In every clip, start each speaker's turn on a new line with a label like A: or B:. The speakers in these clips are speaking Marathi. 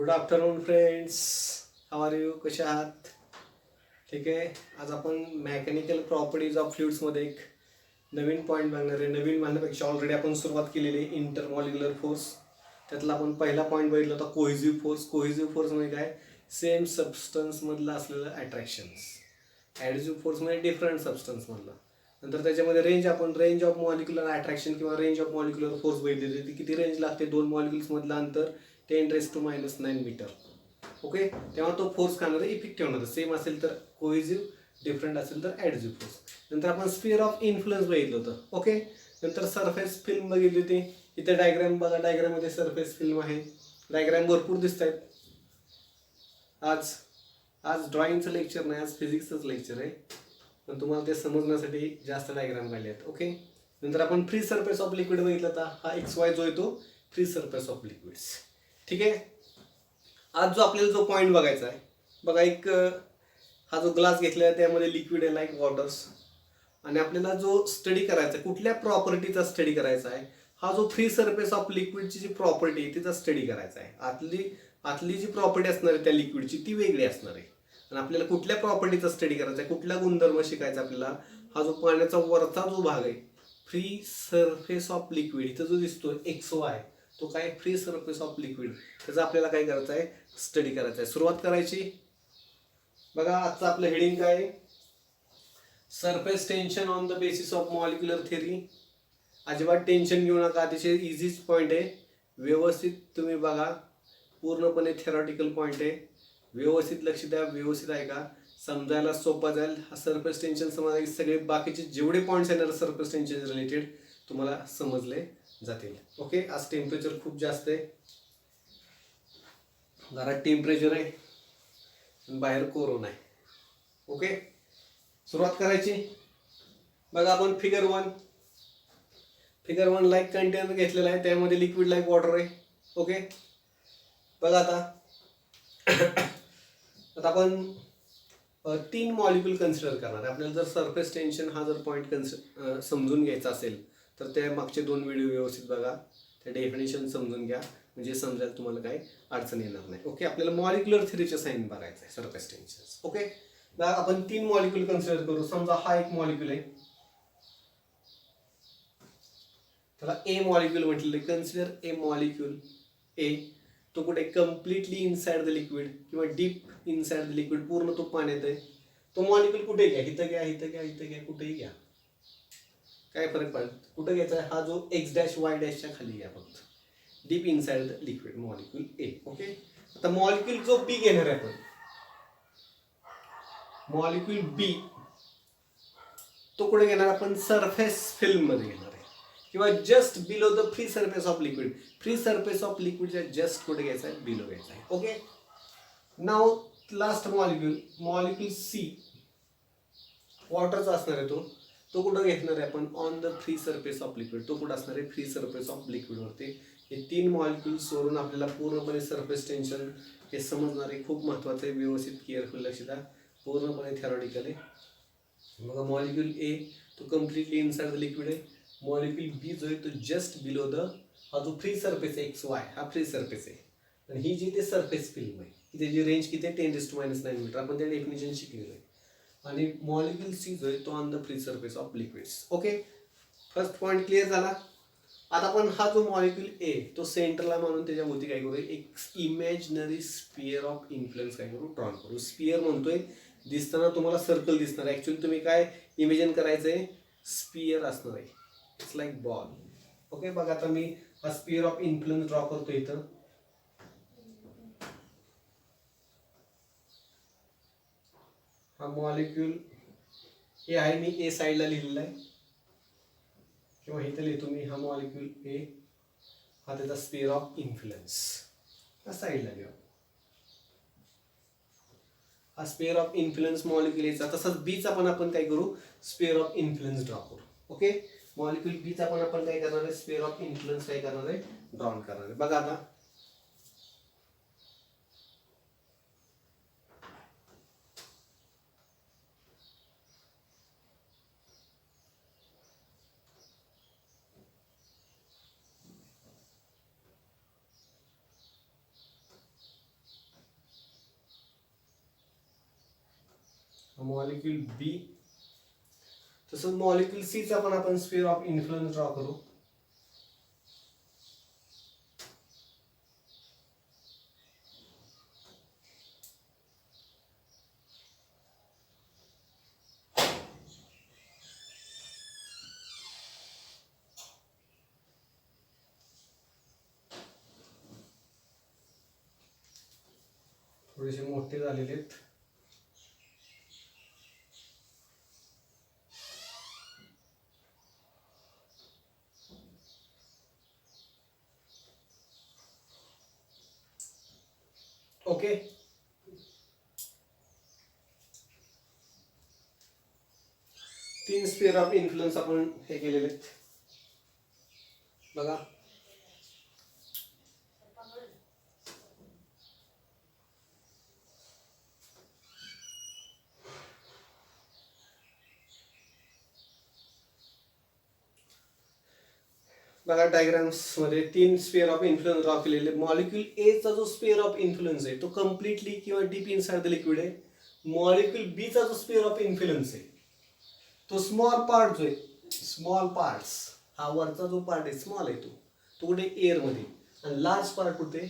A: Good afternoon friends. How are you? कसे आहात? ठीक आहे. आज आपण मेकॅनिकल प्रॉपर्टीज ऑफ फ्लुइड्समध्ये एक नवीन पॉईंट बघणार आहे. नवीन म्हणण्यापेक्षा ऑलरेडी आपण सुरुवात केलेली आहे इंटरमॉलिक्युलर फोर्स. त्यातला आपण पहिला पॉईंट बघितला होता कोहेसिव्ह फोर्स. कोहेसिव्ह फोर्स म्हणजे काय? सेम सबस्टन्समधलं असलेलं अट्रॅक्शन्स. ॲडिसिव्ह फोर्स म्हणजे डिफरंट सबस्टन्समधलं. नंतर त्याच्यामध्ये रेंज ऑफ मॉलिक्युलर अट्रॅक्शन किंवा रेंज ऑफ मॉलिक्युलर फोर्स बघितली. ती किती रेंज लागते? दोन मॉलिक्युल्समधलं अंतर 10⁻⁹ मीटर. ओके. तेव्हा तो फोर्स काय होणार? इफेक्टिव्ह होणार. सेम असेल तर कोहेसिव्ह, डिफरंट असेल तर ॲडिसिव्ह फोर्स. नंतर आपण स्फिअर ऑफ इन्फ्लुएन्स बघितलं होतं. ओके. नंतर सरफेस फिल्म बघितली होती. इथे डायग्राम बघा. डायग्राममध्ये सरफेस फिल्म आहे. डायग्राम भरपूर दिसत आहेत. आज ड्रॉइंगचं लेक्चर नाही, आज फिजिक्सचंच लेक्चर आहे. पण तुम्हाला ते समजण्यासाठी जास्त डायग्राम काढले आहेत. ओके. नंतर आपण फ्री सरफेस ऑफ लिक्विड बघितला होता. हा XY जो येतो फ्री सरफेस ऑफ लिक्विड्स. ठीक आहे. आज जो आपल्याला जो पॉईंट बघायचा आहे बघा, एक हा जो ग्लास घेतलेला आहे त्यामध्ये लिक्विड आहे लाईक वॉटर्स. आणि आपल्याला जो स्टडी करायचा आहे, कुठल्या प्रॉपर्टीचा स्टडी करायचा आहे, हा जो फ्री सरफेस ऑफ लिक्विडची जी प्रॉपर्टी आहे तिचा स्टडी करायचा आहे. आतली जी प्रॉपर्टी असणार आहे त्या लिक्विडची ती वेगळी असणार आहे. आणि आपल्याला कुठल्या प्रॉपर्टीचा स्टडी करायचा आहे, कुठला गुणधर्म शिकायचा आपल्याला, हा जो पाण्याचा वरचा जो भाग आहे फ्री सरफेस ऑफ लिक्विड इथं जो दिसतो XY, तो काय? Free surface of liquid. त्याचा आपल्याला काय करायचं आहे? स्टडी करायचा आहे. सुरुवात करायची. बघा आजचं आपलं हेडिंग काय आहे? Surface tension on the basis of molecular theory. अजिबात टेन्शन घेऊ नका, अतिशय इझीच पॉईंट आहे. व्यवस्थित तुम्ही बघा. पूर्णपणे थेरॉटिकल पॉईंट आहे. व्यवस्थित लक्ष द्या, व्यवस्थित ऐका, समजायला सोपा जाईल. हा सरफेस टेन्शन समजा सगळे बाकीचे जेवढे पॉईंट्स येणार सरफेस टेन्शन रिलेटेड तुम्हाला समजले जातील. ओके. आज टेम्परेचर खूप जास्त आहे. घरात टेम्परेचर आहे, बाहेर कोरोना आहे. ओके. सुरुवात करायची. बघा आपण फिगर वन लाईक कंटेनर घेतलेला आहे. त्यामध्ये लिक्विड लाईक वॉटर आहे. ओके. बघा आता आपण 3 मॉलिक्यूल कन्सिडर करणार आहे. आपल्याला जर सरफेस टेन्शन हा जर पॉईंट समजून घ्यायचा असेल तर त्या मागचे 2 व्हिडिओ व्यवस्थित बघा. त्या डेफिनेशन समजून घ्या, म्हणजे समजायला तुम्हाला काही अडचण येणार नाही. ओके. आपल्याला मॉलिक्युलर थिअरीचे साईन बघायचं आहे सरफेस टेन्शन. ओके. बघा आपण 3 मॉलिक्यूल कन्सिडर करू. समजा हा एक मॉलिक्यूल आहे, त्याला ए मॉलिक्यूल म्हटलेलं आहे. कन्सिडर ए मॉलिक्यूल ए. तो कुठे? कम्प्लिटली इनसाइड द लिक्विड किंवा डीप इनसाइड द लिक्विड. पूर्ण तो पाण्यात आहे. तो मॉलिक्यूल कुठे घ्या? इथं घ्या, इथं घ्या, इथं घ्या, कुठेही घ्या, काय फरक पडेल? कुठं घ्यायचा आहे? हा जो X', खाली घ्या फक्त. Deep inside the liquid molecule A. Okay. आता मॉलिक्यूल जो बी घेणार आहे आपण, मॉलिक्यूल बी, तो कुठे घेणार आपण? सरफेस फिल्म मध्ये घेणार आहे किंवा just below the free surface of liquid. Free surface of लिक्विडच्या जस्ट कुठे घ्यायचा आहे? बिलो घ्यायचा आहे. ओके. नाव लास्ट मॉलिक्यूल सी, वॉटरचा असणार आहे. तो कुठं घेणार आहे आपण? On the free surface of liquid. तो कुठं असणार आहे? फ्री सरफेस ऑफ लिक्विडवरती. हे 3 मॉलिक्युल्स वरून आपल्याला पूर्णपणे सरफेस टेन्शन हे समजणार आहे. खूप महत्त्वाचं आहे. व्यवस्थित केअरफुल लक्ष द्या. पूर्णपणे थेरॉटिकल आहे. बघा मॉलिक्यूल ए तो कम्प्लिटली इनसाइड द लिक्विड आहे. मॉलिक्यूल बी जो आहे तो जस्ट बिलो द, हा जो फ्री सरफेस आहे XY, हा फ्री सरफेस आहे. आणि ही जी ते सरफेस फिल्म आहे की त्याची रेंज किती आहे? 10⁻⁹ मीटर. आपण त्या डेफिनेशन शिकलेलं आहे. आणि मॉलिक्यूल सी जो आहे तो on the free surface of liquids. Okay. First point clear झाला. आता आपण हा जो मॉलिक्यूल ए तो सेंटरला मानून त्याच्याभोवती काय करू? एक इमॅजिनरी स्पिअर ऑफ इन्फ्लुएन्स काय करू? ड्रॉन करू. स्पिअर म्हणतोय, दिसताना तुम्हाला सर्कल दिसणार आहे. ऍक्च्युअली तुम्ही काय इमेजिन करायचंय? स्पिअर असणार आहे. It's like ball. ओके. बघा आता मी हा स्पिअर ऑफ इन्फ्लुएन्स ड्रॉ करतो इथं. हा मॉलिक्यूल ए आहे, मी ए साईडला लिहिलेला आहे किंवा इथं लिहितो मी हा मॉलिक्यूल ए, हा त्याचा स्पिअर ऑफ इन्फ्लुएन्स. हा साईडला लिहा. हा स्पिअर ऑफ इन्फ्लुएन्स मॉलिक्यूल एचा. तसंच बीचा पण आपण काय करू? स्पिअर ऑफ इन्फ्लुएन्स ड्रॉ करू. ओके. मॉलिक्यूल बीचा पण आपण काय करणार आहे? स्पिअर ऑफ इन्फ्लुएन्स काय करणार आहे? ड्रॉन करणार आहे. बघा आता मॉलिक्यूल बी, तसं मॉलिक्यूल सीचा पण आपण स्फिअर ऑफ इन्फ्लुएन्स ड्रॉ करू. थोडेसे मोठे झालेले आहेत. ओके, 3 स्फिअर ऑफ इन्फ्लुएन्स आपण हे केलेले आहेत बघा. बघा डायग्राम्स मध्ये 3 स्फिअर ऑफ इन्फ्लुएन्स ड्रॉ केलेले. मॉलिक्यूल ए चा जो स्फिअर ऑफ इन्फ्लुएन्स आहे तो कम्प्लिटली किंवा डीप इनसाइड द लिक्विड आहे. मॉलिक्यूल बी चा जो स्फिअर ऑफ इन्फ्लुएन्स आहे तो स्मॉल पार्ट जो आहे, स्मॉल पार्ट्स, हा वरचा जो पार्ट आहे स्मॉल आहे तो कुठे एअर मध्ये, आणि लार्ज पार्ट कुठे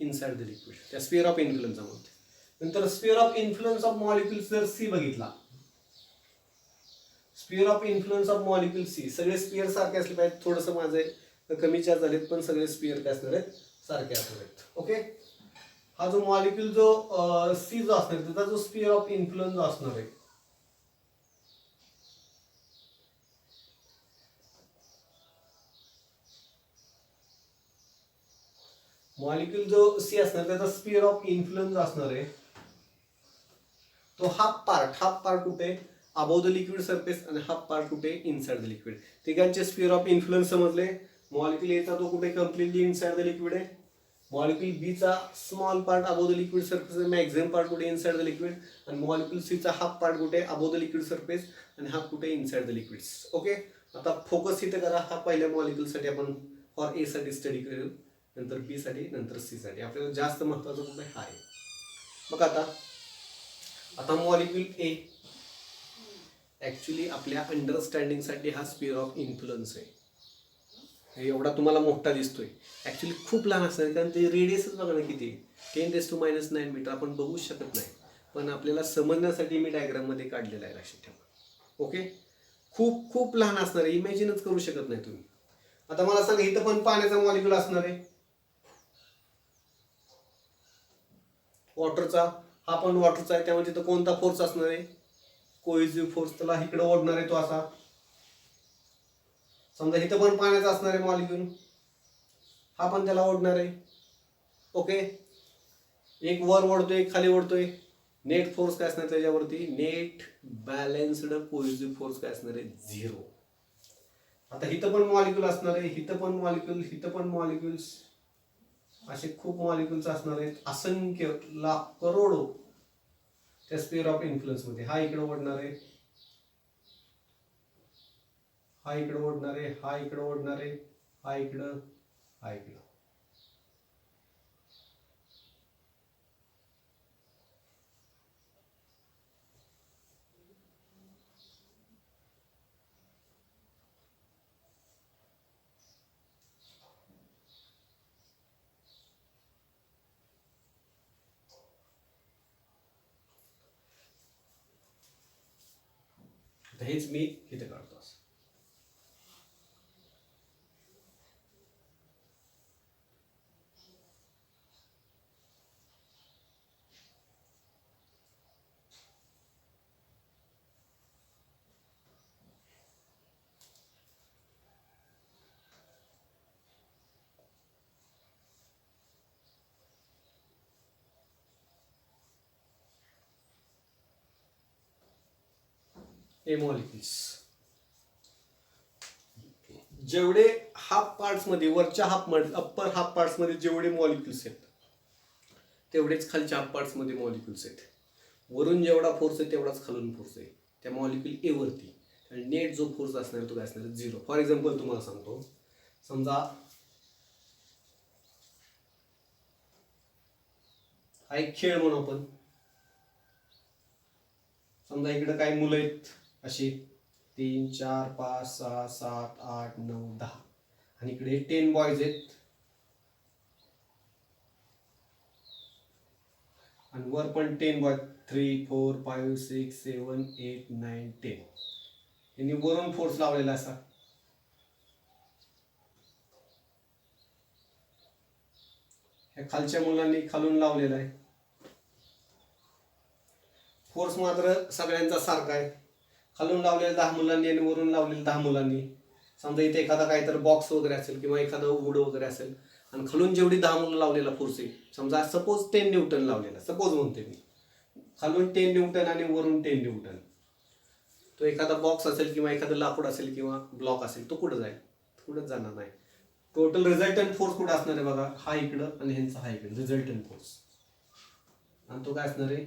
A: इनसाइड द लिक्विड, त्या स्फिअर ऑफ इन्फ्लुएन्स मध्ये. नंतर sphere of influence of molecule जर सी बघितला, sphere of influence of molecule C, सगळे स्फिअर सारखे असले पाहिजे. थोडंसं माझे कमी चार्ज झालेत पण सगळे स्फिअर काय असणार आहेत, सारखे असणार आहेत. ओके, हा जो मॉलिक्यूल जो सी जो असणार त्याचा जो स्फिअर ऑफ इन्फ्लुएन्स जो असणार आहे, मॉलिक्यूल जो सी असणार त्याचा स्फिअर ऑफ इन्फ्लुएन्स असणार आहे तो हाफ पार्ट कुठे अबव द लिक्विड सरफेस आणि हाफ पार्ट कुठे इनसाइड द लिक्विड. तिघांचे स्फिअर ऑफ इन्फ्लुएन्स समजले. मॉलिक्यूल ए चा तो कुठे कम्प्लिटली इनसाइड द लिक्विड आहे. मॉलिक्यूल बी चा small part above the liquid surface, maximum part कुठे इनसाइड द लिक्विड, आणि मॉलिक्यूल सी चा हाफ पार्ट कुठे अबव द लिक्विड सरफेस आणि हाफ कुठे इनसाइड द लिक्विड. ओके, आता फोकस इथे करा. हा पहिल्या मॉलिक्यूल साठी आपण फॉर ए साठी स्टडी करू, नंतर बी साठी, नंतर सी साठी. आपल्याला जास्त महत्वाचं कुठे हा आहे. मग आता मॉलिक्यूल ए ऍक्च्युली आपल्या अंडरस्टँडिंगसाठी हा स्फिअर ऑफ इन्फ्लुएन्स आहे. एवढा तुम्हाला मोठा दिसतोय, ऍक्च्युली खूप लहान असणार, कारण ते रेडियसच बघा ना किती, 10⁻⁹ मीटर आपण बघूच शकत नाही. पण आपल्याला समजण्यासाठी मी डायग्राम मध्ये काढलेला आहे, लक्षात ठेवा. ओके, खूप खूप लहान असणार आहे, इमॅजिनच करू शकत नाही तुम्ही. आता मला सांगा, इथं पण पाण्याचा मॉलिक्यूल असणार आहे, वॉटरचा, हा पण वॉटरचा आहे. त्यामुळे तिथं कोणता फोर्स असणार आहे, कोहेसिव्ह फोर्स. त्याला इकडे ओढणार आहे तो असा. समजा इथं पण पाण्याचा असणार आहे मॉलिक्यूल, हा पण त्याला ओढणार आहे. ओके, एक वर ओढतोय, एक खाली ओढतोय. नेट फोर्स काय असणार त्याच्यावरती, नेट बॅलन्स्ड कोहेसिव्ह फोर्स काय असणार आहे, 0. आता इथं पण मॉलिक्यूल असणार आहे, इथं पण मॉलिक्यूल, इथं पण मॉलिक्युल्स, असे खूप मॉलिक्युल्स असणार आहेत, असंख्य, लाख, करोडो त्या स्फिअर ऑफ इन्फ्लुएन्स मध्ये. हा इकडे ओढणार आहे, हा इकडे ओढणार आहे, हा इकडे ओढणार आहे, हा इकडं, हा इकडं. हेच मी इथे काढतो. ए मॉलिक्युल्स, जेवढे हाफ पार्ट्स मध्ये, वरच्या हाफ मध्ये, अप्पर हाफ पार्ट्स मध्ये जेवढे मॉलिक्युल्स आहेत तेवढेच खालच्या हाफ पार्ट्स मध्ये मॉलिक्युल्स आहेत. वरून जेवढा फोर्स आहे तेवढाच खालून फोर्स आहे त्या मॉलिक्यूल ए वरती. आणि नेट जो फोर्स असणार तो काय असणार, 0. फॉर एक्झाम्पल तुम्हाला सांगतो, समजा हा एक खेळ म्हणू आपण, समजा इकडे काय मुलं आहेत अशी 3 4 5 6 7 8 9 10 आणि इकडे 10 बॉयज आहेत आणि वर पण 10 बॉय 3 4 5 6 7 8 9 10 यांनी वरून फोर्स लावलेला असा. ह्या खालच्या मुलांनी खालून लावलेला आहे. फोर्स मात्र सगळ्यांचा सारखा आहे. खालून लावलेल्या 10 मुलांनी आणि वरून लावलेल्या 10 मुलांनी. समजा इथे एखादा काहीतरी बॉक्स वगैरे असेल किंवा एखादं वूड वगैरे असेल आणि खालून जेवढी 10 मुलं लावलेला फोर्स आहे, समजा सपोज 10 न्यूटन लावलेला, सपोज म्हणते मी, खालून 10 न्यूटन आणि वरून 10 न्यूटन. तो एखादा बॉक्स असेल किंवा एखादं लाकूड असेल किंवा ब्लॉक असेल, तो कुठं जाईल? कुठंच जाणार नाही. टोटल रिझल्टंट फोर्स कुठं असणार आहे बघा, हा इकडं आणि ह्यांचा हा इकडं रिझल्टंट फोर्स. आणि तो काय असणार आहे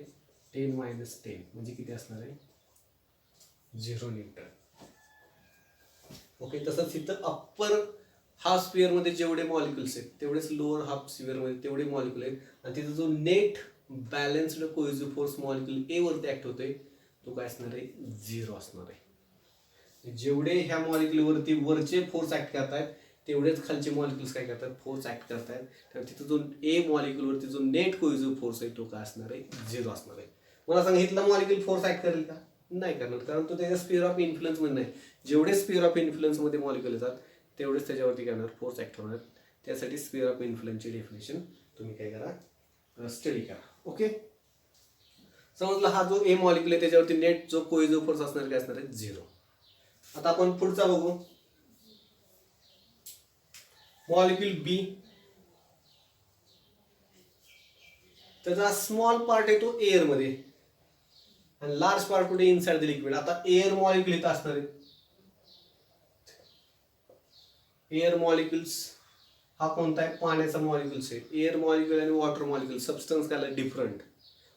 A: 10 - 10 म्हणजे किती असणार आहे 0 न्यूटन. ओके. तसंच इथं अप्पर हाफ स्पिअर मध्ये जेवढे मॉलिक्युल्स आहेत तेवढेच लोअर हाफ स्पिअर मध्ये तेवढे मॉलिक्युल आहेत. आणि तिथं जो net balanced cohesive force molecule A वरती ऍक्ट होतोय तो काय असणार आहे 0 असणार आहे. जेवढे ह्या मॉलिक्युल वरती वरचे फोर्स ऍक्ट करतायत तेवढेच खालचे मॉलिक्युल्स काय करतात फोर्स ऍक्ट करतायत. तर तिथं जो ए मॉलिक्युल वरती जो नेट कोहेसिव्ह फोर्स आहे तो काय असणार आहे 0 असणार आहे. मला सांगा इथला मॉलिक्युल फोर्स ऍक्ट करेल का? नाही करणार, कारण तो त्याच्या स्पिअर ऑफ इन्फ्लुएन्स मध्ये नाही. जेवढे स्पिअर ऑफ इन्फ्लुएन्स मध्ये मॉलिक्युल येतात तेवढेच त्याच्यावरती करणार फोर्स ऍक्ट होणार. त्यासाठी स्पिअर ऑफ इन्फ्लुएन्सची डेफिनेशन तुम्ही काय करा स्टडी करा. ओके. समजलं हा जो ए मॉलिक्युल आहे त्याच्यावरती नेट जो कोहेसिव्ह फोर्स असणार काय असणार आहे 0. आता आपण पुढचा बघू. मॉलिक्युल बी, त्याचा स्मॉल पार्ट आहे तो एअर मध्ये आणि लार्ज पार्ट कुठे इनसाइड द लिक्विड. आता एअर मॉलिक्युल इथं असणार आहे. एअर मॉलिक्युल्स हा कोणता आहे पाण्याचा मॉलिक्युल्स आहे. एअर मॉलिक्युल आणि वॉटर मॉलिक्युल सबस्टन्स काय डिफरंट.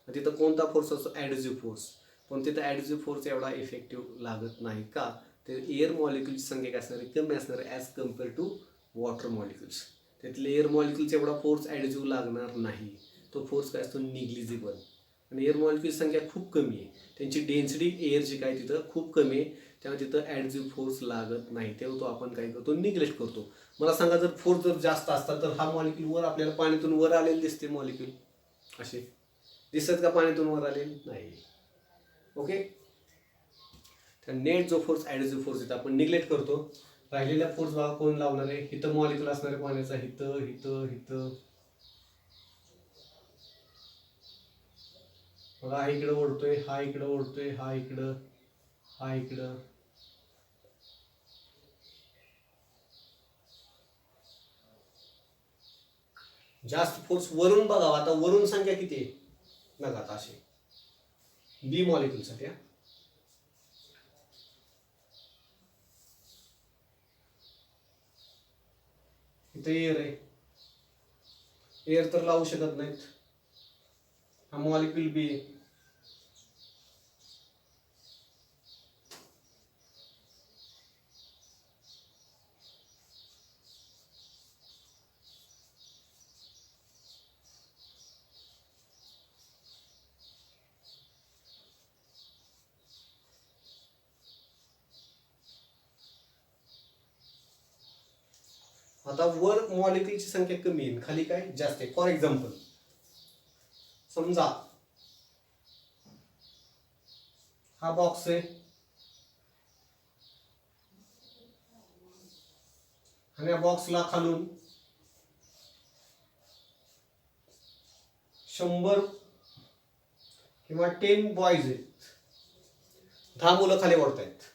A: तिथं कोणता फोर्स असतो ॲडिसिव्ह फोर्स. पण तिथं ॲडिसिव्ह फोर्स एवढा इफेक्टिव्ह लागत नाही का, ते एअर मॉलिक्युल्सची संख्या काय असणार आहे कमी असणार आहे as compare to water molecules. त्यातले एअर मॉलिक्युल्स एवढा फोर्स ॲडिसिव्ह लागणार नाही. तो फोर्स काय असतो निग्लिजिबल. आणि एअर मॉलिक्युल्स संख्या खूप कमी आहे, त्यांची डेन्सिटी एअरची काय तिथं खूप कमी आहे, त्यामुळे तिथं ॲडिसिव्ह फोर्स लागत नाही. तेव्हा तो आपण काय करतो निग्लेक्ट करतो. मला सांगा जर फोर्स जर जास्त असता तर हा मॉलिक्युल वर आपल्याला पाण्यातून वर आलेले दिसते. मॉलिक्युल असे दिसत का पाण्यातून वर आलेले नाही. ओके. तर नेट जो फोर्स ॲडिसिव्ह फोर्स येतो आपण निग्लेक्ट करतो. राहिलेला फोर्स बघा कोण लावणार आहे, इथं मॉलिक्युल असणार आहे पाण्याचा, इथं इथं इथं बघा, हा इकडं ओढतोय, हा इकडं ओढतोय, हा इकडं, हा इकडं. जास्त फोर्स वरून बघा. आता वरून संख्या किती आहे बघा. आता असे बी मॉलिक्युल साठी इथे एअर आहे, एअर तर लावू शकत नाहीत. हा मॉलिक्युल बी आहे. आता वर मॉलिक्युलची संख्या कमी आहे, खाली काय जास्त आहे. फॉर एक्झाम्पल समजा हा बॉक्स आहे आणि या बॉक्सला खालून 100 किंवा 10 बॉयज आहेत. 10 मुलं खाली ओढतायत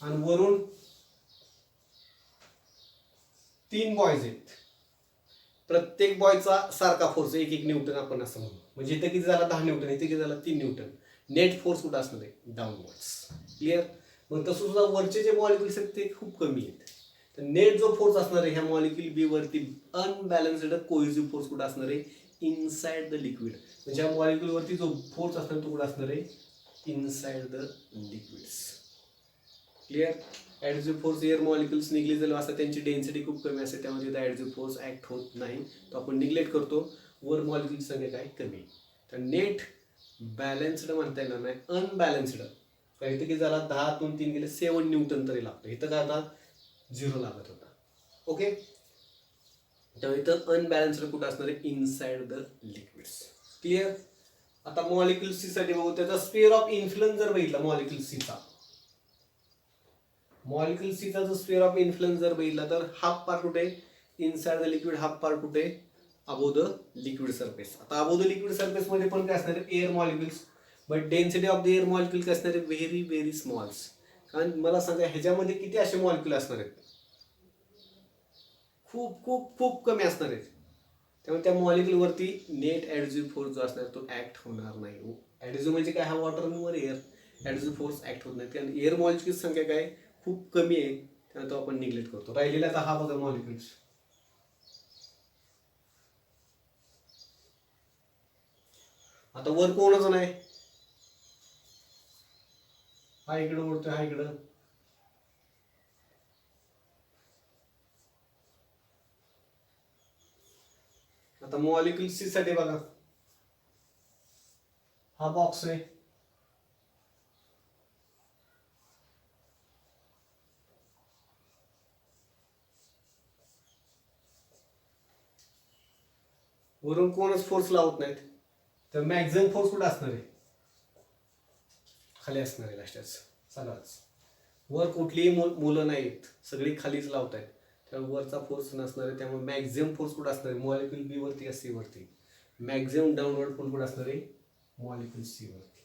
A: आणि वरून 3 बॉयज आहेत. प्रत्येक बॉयचा सारखा फोर्स 1 न्यूटन आपण असं म्हणू. म्हणजे इथे किती झाला 10 न्यूटन, इथे किती झाला 3 न्यूटन. नेट फोर्स कुठं असणार आहे डाऊनवर्ड्स. क्लिअर. मग तसं सुद्धा वरचे जे मॉलिक्युल्स आहेत ते खूप कमी आहेत. तर नेट जो फोर्स असणार आहे ह्या मॉलिक्युल बी वरती अनबॅलन्स्ड कोहेसिव्ह फोर्स कुठं असणार आहे इनसाइड द लिक्विड. म्हणजे ह्या मॉलिक्युल वरती जो फोर्स असणार तो कुठं असणार आहे inside the liquids. Clear. Adhesive force air molecules negligible असतात, त्यांची डेन्सिटी खूप कमी असते, त्यामुळे तिथं ॲडिसिव्ह फोर्स ऍक्ट होत नाही, तो आपण निग्लेक्ट करतो. वर मॉलिक्युलची संख्या काय कमी. तर नेट बॅलन्स्ड म्हणता येणार नाही, अनबॅलन्स्ड. काही की झाला 10 3 गेले 7 न्यूटन तरी लागतं. इथं काय आता 0 लागत होता. ओके, त्यामुळे इथं अनबॅलन्स्ड कुठं असणार आहे, इनसाइड द लिक्विड्स. क्लिअर. आता मॉलिक्युल सी साठी बघू. त्याचा स्फिअर ऑफ इन्फ्लुएन्स जर बघितला मॉलिक्युल सीचा, मॉलिक्युल सीचा जो स्फिअर ऑफ इन्फ्लुएन्स जर बघितला तर हाफ पार्ट कुठे, inside the liquid, half part कुठे, अबोव द लिक्विड सरफेस. आता अबोव द लिक्विड सरफेस मध्ये पण काय असणार आहे, air molecules. But density of the air molecule काय असणार आहे, व्हेरी व्हेरी स्मॉल्स. कारण मला सांगा ह्याच्यामध्ये किती असे मॉलिक्युल असणार आहेत, खूप खूप खूप कमी असणार आहेत. त्यामुळे त्या मॉलिक्युलवरती नेट ॲडझिव्ह फोर्स जो असणार तो ऍक्ट होणार नाही. ॲडझिव्ह म्हणजे काय, हा वॉटर एअर, ॲडझिव्ह फोर्स ऍक्ट होत नाही. कारण एअर मॉलिक्युल्स संख्या काय खूप कमी आहे, त्यामुळे तो आपण निग्लेक्ट करतो. राहिलेला तर हा बघा मॉलिक्युल्स. आता वर कोणच नाही, हा इकडं उडतोय, हा इकडं. आता मॉलिक्युल सी साठी बघा, हा बॉक्स आहे, वरून कोणच फोर्स लावत नाहीत. तर मॅक्झिमम फोर्स कुठे असणार आहे, खाली असणार आहे लास्टच सगळाच. वर कुठलीही मुलं नाहीत, सगळी खालीच लावत आहेत, त्यामुळे वरचा फोर्स नसणार आहे. त्यामुळे मॅक्झिमम फोर्स कुठे असणार आहे, मॉलिक्युल बी वरती का सी वरती. मॅक्झिमम डाऊनवर्ड फोर्स कुठे असणार आहे, मॉलिक्युल सी वरती.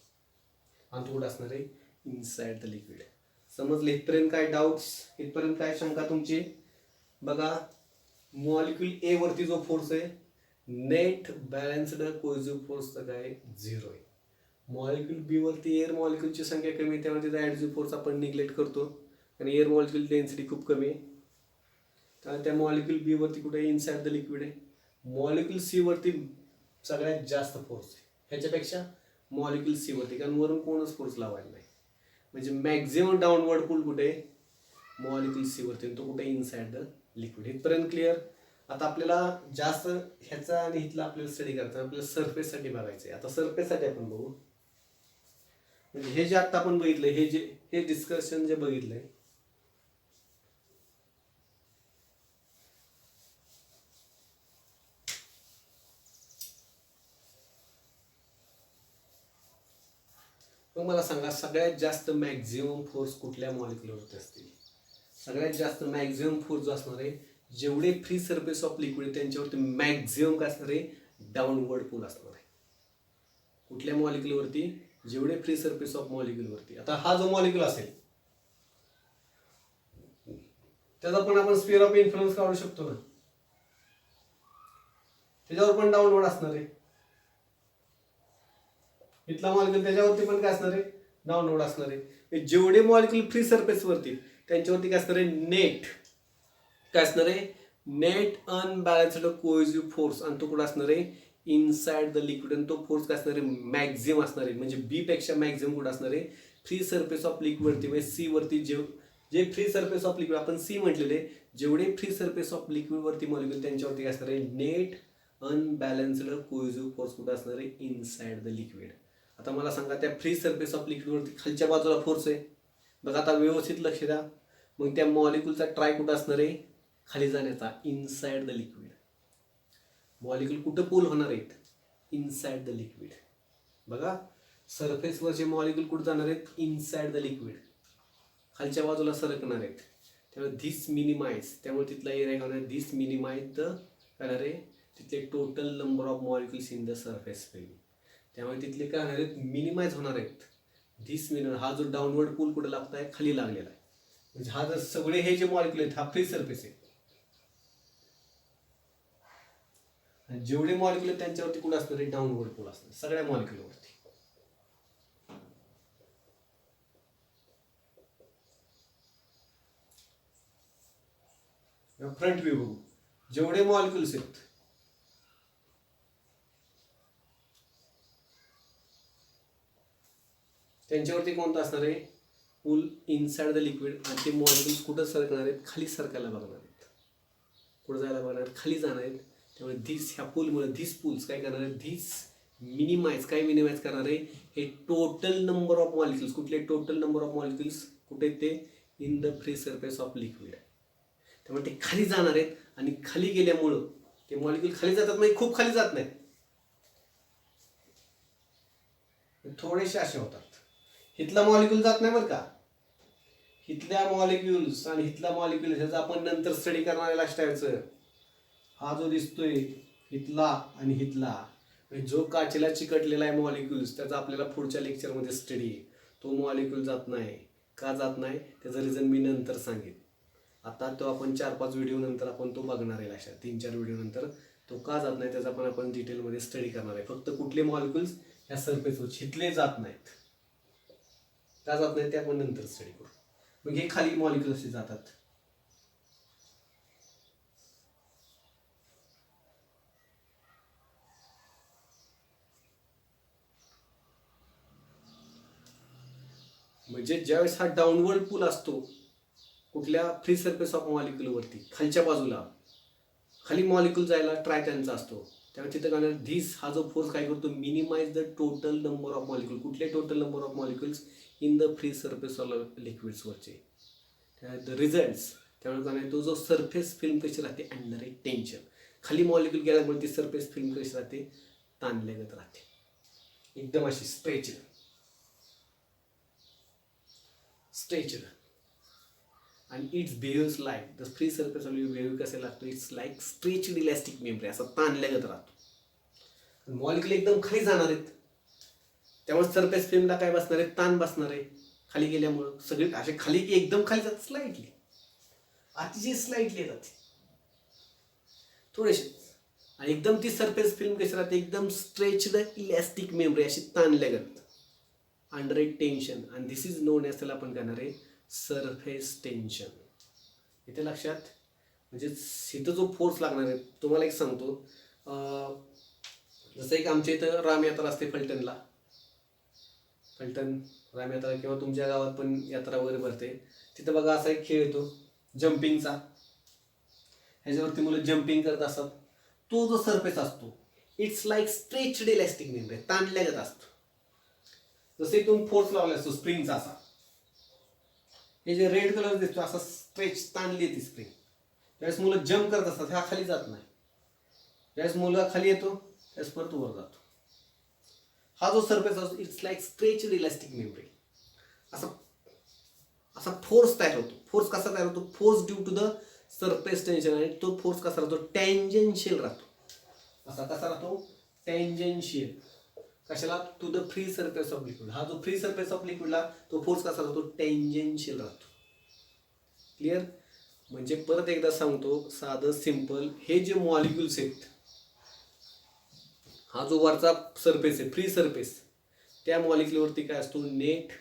A: आणि तो कुठे असणार आहे, इनसाइड द लिक्विड. समजले इथपर्यंत? काय डाऊट्स, इथपर्यंत काय शंका तुमची? बघा, मॉलिक्युल ए वरती जो फोर्स आहे, नेट बॅलन्स्ड कोएसिव्ह फोर्सचा काय 0 आहे. मॉलिक्युल बी वरती एअर मॉलिक्युलची संख्या कमी आहे, त्यामुळे तिचा ॲडझिव्ह फोर्स आपण निग्लेक्ट करतो. आणि एअर मॉलिक्युल डेन्सिटी खूप कमी आहे, त्यामुळे त्या मॉलिक्युल बी वरती कुठे, इनसाइड द लिक्विड आहे. मॉलिक्युल सी वरती सगळ्यात जास्त फोर्स आहे ह्याच्यापेक्षा मॉलिक्युल सी वरती, कारण वरून कोणच फोर्स लावायला नाही. म्हणजे मॅक्झिमम डाऊनवर्ड पुल कुठे, मॉलिक्युल सी वरती, तो कुठे, इनसाइड द लिक्विड. इथपर्यंत क्लिअर? आता आपल्याला जास्त ह्याचा आणि इथला आपल्याला स्टडी करायचा, आपल्याला सरफेस साठी बघायचं आहे. आता सरफेस साठी आपण बघू. म्हणजे हे जे आता आपण बघितलं, हे डिस्कशन जे बघितलंय, मग मला सांगा सगळ्यात जास्त मॅक्झिमम फोर्स कुठल्या मॉलिक्युलवरती असतील? सगळ्यात जास्त मॅक्झिमम फोर्स जो असणार आहे, जेवढे फ्री सरफेस ऑफ लिक्विड त्यांच्यावरती मॅक्झिमम काय असणार आहे, डाऊनवर्ड पुल असणार आहे. कुठल्या मॉलिक्युलवरती, जेवढे फ्री सरफेस ऑफ मॉलिक्युलवरती. आता हा जो मॉलिक्युल असेल त्याचा पण आपण स्फिअर ऑफ इन्फ्लुएन्स काढू शकतो ना, त्याच्यावर पण डाऊनवर्ड असणार आहे. इथला मॉलिक्युल त्याच्यावरती पण काय असणार आहे, डाऊनवर्ड असणार आहे. जेवढे मॉलिक्युल फ्री सरफेस वरती त्यांच्यावरती काय असणार आहे, नेट काय असणार आहे, नेट अनबॅलन्स्ड कोएसिव्ह फोर्स. आणि तो कुठं असणार आहे, इनसाइड द लिक्विड. आणि तो फोर्स काय असणार आहे, मॅक्झिमम असणार आहे. म्हणजे बी पेक्षा मॅक्झिमम कुठं असणार आहे, फ्री सरफेस ऑफ लिक्विड वरती. म्हणजे सी वरती जे फ्री सरफेस ऑफ लिक्विड आपण सी म्हटलेले, जेवढे फ्री सरफेस ऑफ लिक्विड वरती मॉलिक्युल त्यांच्यावरती काय असणार आहे, नेट अनबॅलन्स्ड कोएसिव्ह फोर्स कुठं असणार आहे, इनसाइड द लिक्विड. आता मला सांगा त्या फ्री सरफेस ऑफ लिक्विड वरती खालच्या बाजूला फोर्स आहे बघा. आता व्यवस्थित लक्ष द्या. मग त्या मॉलिक्युलचा ट्राय कुठं असणार आहे, खाली जाण्याचा, इनसाइड द लिक्विड. मॉलिक्युल कुठं पुल होणार आहेत, इनसाइड द लिक्विड. बघा सरफेसवरचे मॉलिक्युल कुठं जाणार आहेत, इनसाइड द लिक्विड, खालच्या बाजूला सरकणार आहेत. त्यामुळे धिस मिनिमाइज, त्यामुळे तिथला एरिया काय होणार, धिस मिनिमाइज द काय रे, तिथले total number of molecules in the surface field. त्यामुळे तिथले काय होणार आहेत, मिनिमाइज होणार आहेत. धिस मिनिमाइज, हा जो डाऊनवर्ड पूल कुठे लागत आहे, खाली लागलेला आहे. म्हणजे हा जर सगळे हे जे मॉलिक्युल आहेत, हा फ्री सरफेस आहे. जेवढे मॉलिक्युल आहेत त्यांच्यावरती कुठं असणार आहे, डाऊनवर्ड पूल असणार सगळ्या मॉलिक्युलवरती. फ्रंट व्ह्यू बघू. जेवढे मॉलिक्युल्स आहेत त्यांच्यावरती कोणतं असणार आहे, पूल इनसाइड द लिक्विड. आणि ते मॉलिक्युल्स कुठं सरकणार आहेत, खाली सरकायला बघणार आहेत. कुठं जायला बघणार आहेत, खाली जाणार आहेत. त्यामुळे धिस, ह्या पूलमुळे धिस पूल्स काय करणार आहेत, धिस मिनिमाइज, काय मिनिमाइज करणार आहे? हे टोटल नंबर ऑफ मॉलिक्युल्स. कुठले टोटल नंबर ऑफ मॉलिक्युल्स? कुठे ते? In the free surface of liquid. त्यामुळे ते खाली जाणार आहेत आणि खाली गेल्यामुळं ते मॉलिक्युल खाली जातात, म्हणजे खूप खाली जात नाहीत, थोडेसे असे होतात. हिथला मॉलिक्युल जात नाही बरं का. हिथल्या मॉलिक्युल्स आणि हिथला मॉलिक्युल ह्याचा आपण नंतर स्टडी करणार आहे लक्षात. हा जो दिसतोय हिथला आणि हिथला, जो काचेला चिकटलेला आहे मॉलिक्युल्स, त्याचा आपल्याला पुढच्या लेक्चरमध्ये स्टडी आहे. तो मॉलिक्युल जात नाही. का जात नाही त्याचं रिझन मी नंतर सांगेन. आता तो आपण 4-5 व्हिडिओ नंतर आपण तो बघणार आहे लक्षात. 3-4 व्हिडिओ नंतर तो का जात नाही त्याचा पण आपण डिटेलमध्ये स्टडी करणार आहे. फक्त कुठले मॉलिक्युल्स ह्या सरफेसवर हिथले जात नाहीत, का जात नाहीत ते आपण नंतर स्टडी करू. मग हे खाली मॉलिक्युल्स असे जातात. म्हणजे ज्यावेळेस हा डाऊनवर्ड पूल असतो कुठल्या फ्री सरफेस ऑफ मॉलिक्युलवरती, खालच्या बाजूला खाली मॉलिक्युल जायला ट्राय त्यांचा असतो, त्यामुळे तिथं काय धीस हा जो फोर्स काय करतो? Minimize the total number of molecule. कुठले total number of molecules? In the free surface of लिक्विड्सवरचे. The results. त्यामुळे काय तो जो सरफेस फिल्म कशी राहते? Under a tension. खाली मॉलिक्युल गेल्यामुळे ती सरफेस फिल्म कशी राहते? ताणल्यागत राहते, एकदम अशी स्ट्रेचड. आणि it's behaves like the free surface of behave कसे लागतो? It's like stretched elastic memory, असं ताणल्यागत राहतो. मॉलिक्युल एकदम खाली जाणार आहेत, त्यामुळे सरफेस फिल्मला काय बसणार आहे? ताण बसणार आहे खाली गेल्यामुळं. सगळे असे खाली की एकदम खाली जातात, स्लाइटली, अतिशय स्लाइटली येतात थोडेसे. आणि एकदम ती सरफेस फिल्म कशी राहते? एकदम स्ट्रेचड इलॅस्टिक मेमरी, अशी ताणल्यागत, अंडर ए टेन्शन. आणि दिस इज नोन एज, त्याला आपण करणार आहे सरफेस टेन्शन. इथे लक्षात. म्हणजे इथं जो फोर्स लागणार आहे, तुम्हाला एक सांगतो, जसं एक आमच्या इथं रामयात्रा असते फलटणला, फलटण रामयात्रा, किंवा तुमच्या गावात पण यात्रा वगैरे भरते. तिथं बघा असा एक खेळ येतो जम्पिंगचा. ह्याच्यावरती मुलं जम्पिंग करत असतात. तो जो सरफेस असतो it's like stretched elastic memory, ताणल्यागत असतो. जसे इथून फोर्स लावला असतो स्प्रिंगचा असा, हे जे रेड कलर दिसतो असा स्ट्रेच, ताणली ती स्प्रिंग. त्यावेळेस मुलं जम्प करत असतात, हा खाली जात नाही. ज्यावेळेस मुलगा खाली येतो त्यावेळेस परत वर जातो. हा जो सरफेस असतो it's like stretched elastic memory. असा असा फोर्स तयार होतो. फोर्स कसा तयार होतो? Force due to the surface tension. आणि तो फोर्स कसा राहतो? टँजेन्शियल राहतो. असा कसा राहतो? टँजेन्शियल. कशाला? To the free surface of liquid. हा जो फ्री सरफेस ऑफ लिक्विडला तो फोर्स कसा राहतो? टँजेन्शियल राहतो. क्लिअर? म्हणजे परत एकदा सांगतो, साधं सिंपल, हे जे मॉलिक्युल्स आहेत, हा जो वरचा सरफेस आहे फ्री सरफेस, त्या मॉलिक्युलवरती काय असतो? Net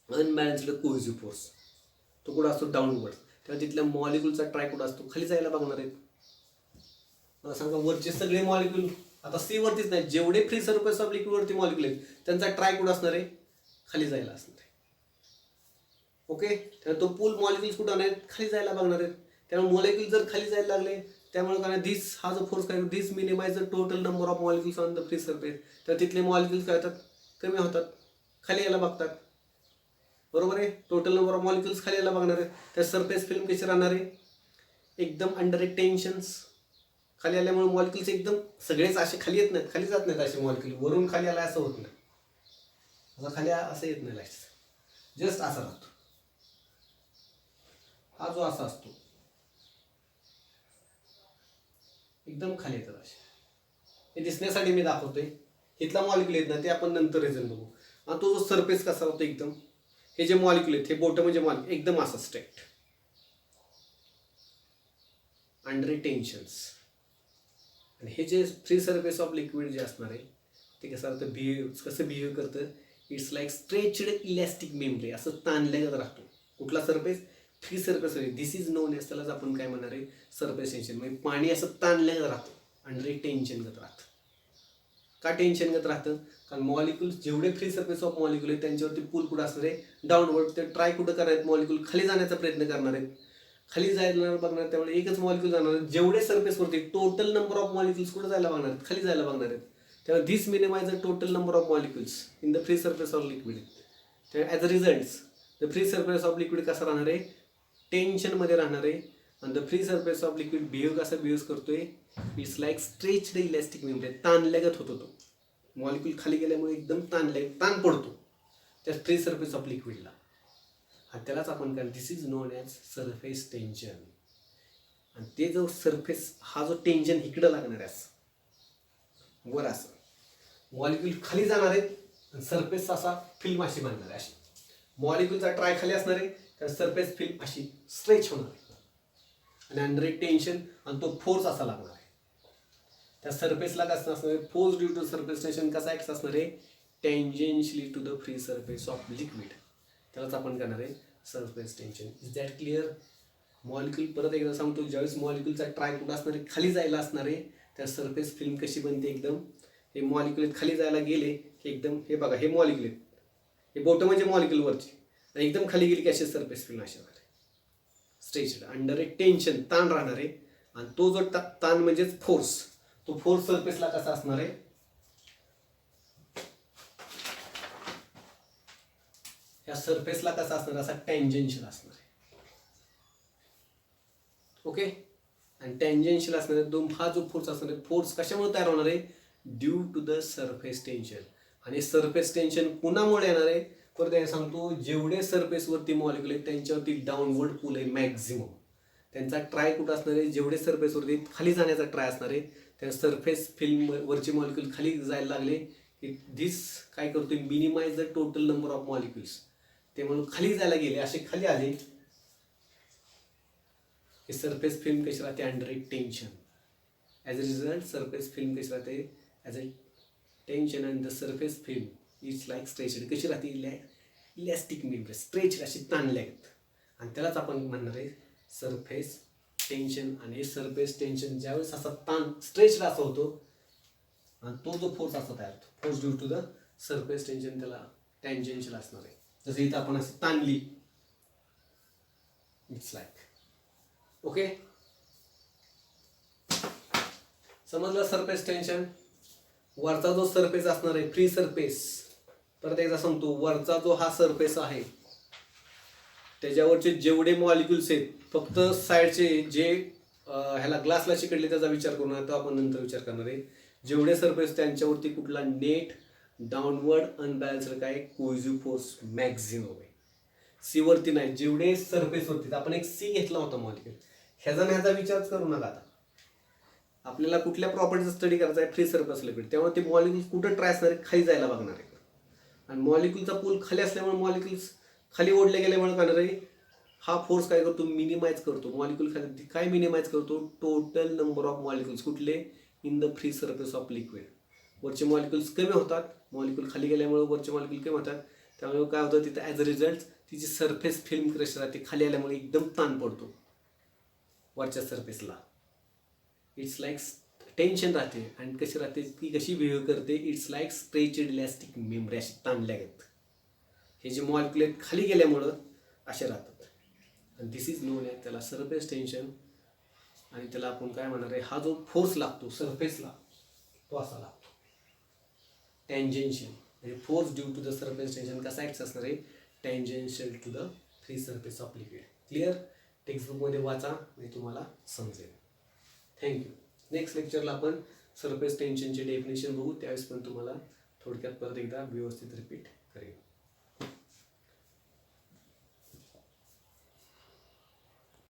A: unbalanced cohesive force. तो कुठं असतो? डाऊनवर्ड. तेव्हा तिथल्या मॉलिक्युलचा ट्राय कुठं असतो? खाली जायला बघणार आहेत. मला सांगा, वरचे सगळे मॉलिक्युल आता सी वरतीच नाही, जेवढे फ्री सरफेस ऑफ लिक्विडवरती मॉलिक्युल आहेत त्यांचा ट्राय कुठं असणार आहे? खाली जायला असणार आहे. ओके. तर तो पूल मॉलिक्युल्स कुठं आहेत? खाली जायला बघणार आहेत. त्यामुळे मॉलिक्युल जर खाली जायला लागले, त्यामुळे काय धिस हा जो फोर्स काय, this minimise the total number of molecules on the free surface. तर तिथले मॉलिक्युल्स काय होतात? कमी होतात, खाली यायला बघतात. बरोबर आहे? टोटल नंबर ऑफ मॉलिक्युल्स खाली यायला बघणार आहेत. त्या सरफेस फिल्म कशी राहणार आहे? एकदम अंडर ए टेन्शन्स. खाली आल्यामुळे मॉलिक्युल्स एकदम सगळेच असे खाली येत नाहीत, खाली जात नाहीत असे मॉलिक्युल. वरून खाली आला असं होत नाही, असं खाली असं येत नाही, जस्ट असा राहतो. हा जो असा असतो एकदम खाली येतात असे. हे दिसण्यासाठी मी दाखवतोय. इथला मॉलिक्युल येत नाही, ते आपण नंतर रिझन बघू. आणि तो जो सरफेस कसा होतो एकदम, हे जे मॉलिक्युल आहेत, हे बोट म्हणजे मॉलिक्युल एकदम असा स्ट्रेट अंडर ए टेन्शन्स. आणि हे जे फ्री सरफेस ऑफ लिक्विड जे असणार आहे ते कसं राहतं? कसं बिहेव करतं? It's like stretched elastic memory, असं ताणल्यागत राहतो. कुठला surface? Free surface. This is known as, त्यालाच आपण काय म्हणणार आहे? Surface tension. म्हणजे पाणी असं ताणल्यागत राहतं, अंडर ए टेन्शनगत राहतं. का टेन्शनगत राहतं? कारण मॉलिक्युल जेवढे फ्री सरफेस ऑफ मॉलिक्युल आहेत त्यांच्यावरती पूल कुठं असणार आहे? डाऊनवर्ड. ते ट्राय कुठं करणार आहेत? मॉलिक्युल खाली जाण्याचा प्रयत्न करणार आहेत. खाली जायला बघणार, त्यामुळे एकच मॉलिक्यूल जाणार. जेवढे सरफेसवरती टोटल नंबर ऑफ मॉलिक्युल्स कुठे जायला बघणार आहेत, खाली जायला बघणार आहेत. त्यामुळे this minimise the total number of molecules in the free surface of liquid. त्यामुळे as a result the free surface of liquid कसा राहणार आहे, टेन्शनमध्ये राहणार आहे. आणि the free surface of liquid behave करतोय, it's like stretched elastic membrane, ताणल्यागत होतो तो. मॉलिक्यूल खाली गेल्यामुळे एकदम ताण पडतो त्या फ्री सरफेस ऑफ लिक्विडला. आणि त्यालाच आपण काय, this is known as surface tension. आणि ते जो सरफेस, हा जो टेन्शन इकडं लागणार आहे असं वर, असं मॉलिक्यूल खाली जाणार आहेत आणि सरफेस असा फिल्म अशी बनणार आहे. अशी मॉलिक्यूलचा ट्राय खाली असणार आहे, तर सरफेस फिल्म अशी स्ट्रेच होणार आहे आणि अंडर एक टेन्शन, आणि तो फोर्स असा लागणार आहे. त्या सरफेसला कसं असणार आहे, force due to surface tension कसा ॲक्ट असणार आहे, tangentially to the free surface of liquid. त्यालाच आपण करणार आहे surface tension. Is that clear? Molecule परत एकदा सांगतो, ज्यावेळेस मॉलिक्यूलचा ट्राय कुठं असणार आहे, खाली जायला असणार आहे. त्या सरफेस फिल्म कशी बनते, एकदम हे मॉलिक्यूल खाली जायला गेले की एकदम, हे बघा हे मॉलिक्यूल आहेत, हे बोटं म्हणजे मॉलिक्यूलवरची, आणि एकदम खाली गेली की अशी सरफेस फिल्म अशी राहणार आहे, स्ट्रेच्ड अंडर ए टेन्शन, ताण राहणार आहे. आणि तो जो ताण म्हणजेच फोर्स, तो फोर्स सरफेसला कसा असणार आहे, या सरफेसला कसा असणार, असा टँजेन्शियल असणार आहे. ओके, आणि टँजेन्शियल असणार आहे. दोन, हा जो फोर्स असणार आहे, फोर्स कशामुळे तयार होणार आहे, due to the surface tension. आणि सरफेस टेन्शन कुणामुळे येणार आहे, परत त्याला सांगतो, जेवढे सरफेसवरती मॉलिक्यूल आहेत त्यांच्यावरती डाऊनवर्ड पुल आहे मॅक्झिमम. त्यांचा ट्राय कुठं असणार आहे, जेवढे सरफेसवरती खाली जाण्याचा ट्राय असणार आहे, त्या सरफेस फिल्म वरचे मॉलिक्यूल खाली जायला लागले की धिस काय करतोय, minimise the total number of molecules. ते म्हणून खाली जायला गेले, असे खाली आले, हे सरफेस फिल्म कशी राहते, अंडर एक tension. As a result surface film कशी राहते, as a tension, and the surface film it's like stretched. कशी राहते, इलॅस्टिक मेम्ब्रेन, स्ट्रेच अशी ताणल्या आहेत. आणि त्यालाच आपण म्हणणार आहे सरफेस टेन्शन. आणि हे सरफेस टेन्शन ज्यावेळेस असा ताण स्ट्रेच असा होतो, आणि तो जो फोर्स असा तयार होतो, force due to the surface tension, त्याला टँजेन्शियल असणार आहे. जसं इथं आपण अशी ताणली, इट्स लाईक. ओके, समजलं सरफेस टेन्शन. वरचा जो सरफेस असणार आहे, फ्री सरफेस, परत एकदा सांगतो, वरचा जो हा सरफेस आहे त्याच्यावरचे जेवढे मॉलिक्युल्स आहेत, फक्त साईडचे जे ह्याला ग्लासला चिकटले त्याचा विचार करू नये, तो आपण नंतर विचार करणार आहे. जेवढे सरफेस त्यांच्यावरती कुठला नेट डाऊनवर्ड अनबॅलन्स्ड काय कोहेसिव्ह फोर्स मॅक्झिमम आहे. सी वरती नाही, जेवढे सरफेसवरती, आपण एक सी घेतला होता मॉलिक्यूल, ह्याचा विचारच करू नका. आता आपल्याला कुठल्या प्रॉपर्टीचा स्टडी करायचा आहे, फ्री सरफेस लिक्विड, त्यामुळे ते मॉलिक्यूल्स कुठं ट्राय असणार आहे, खाली जायला बघणार आहे. आणि मॉलिक्यूलचा पूल खाली असल्यामुळे मॉलिक्यूल्स खाली ओढले गेल्यामुळे काय होणार आहे, हा फोर्स काय करतो, मिनिमाइज करतो. मॉलिक्यूल खाली काय मिनिमाइज करतो, टोटल नंबर ऑफ मॉलिक्यूल्स कुठले, in the free surface of liquid. वरचे मॉलिक्यूल्स कमी होतात, मॉलिक्यूल खाली गेल्यामुळे वरचे मॉलिक्यूल कमी होतात. त्यामुळे काय होतं, तिथं ॲज अ रिझल्ट तिची सरफेस फिल्म कशी राहते, खाली आल्यामुळे एकदम ताण पडतो वरच्या सरफेसला. इट्स लाईक टेन्शन राहते. आणि कशी राहते, ती कशी बिहेव करते, it's like stretched elastic membrane, अशी ताणल्या आहेत. हे जे मॉलिक्यूल आहेत खाली गेल्यामुळं असे राहतात. आणि दिस इज नोन आहे, त्याला सरफेस टेन्शन. आणि त्याला आपण काय म्हणणार आहे, हा जो फोर्स लागतो सरफेसला, तो असा लागतो टँजेन्शियल. म्हणजे force due to the surface tension कसा ॲक्ट असणार आहे, tangential to the free surface of liquid. Clear? टेक्स्टबुकमध्ये वाचा, म्हणजे तुम्हाला समजेल. थँक्यू. नेक्स्ट लेक्चरला आपण सरफेस टेन्शनचे डेफिनेशन बघू, त्यावेळेस पण तुम्हाला थोडक्यात परत एकदा व्यवस्थित रिपीट करेन.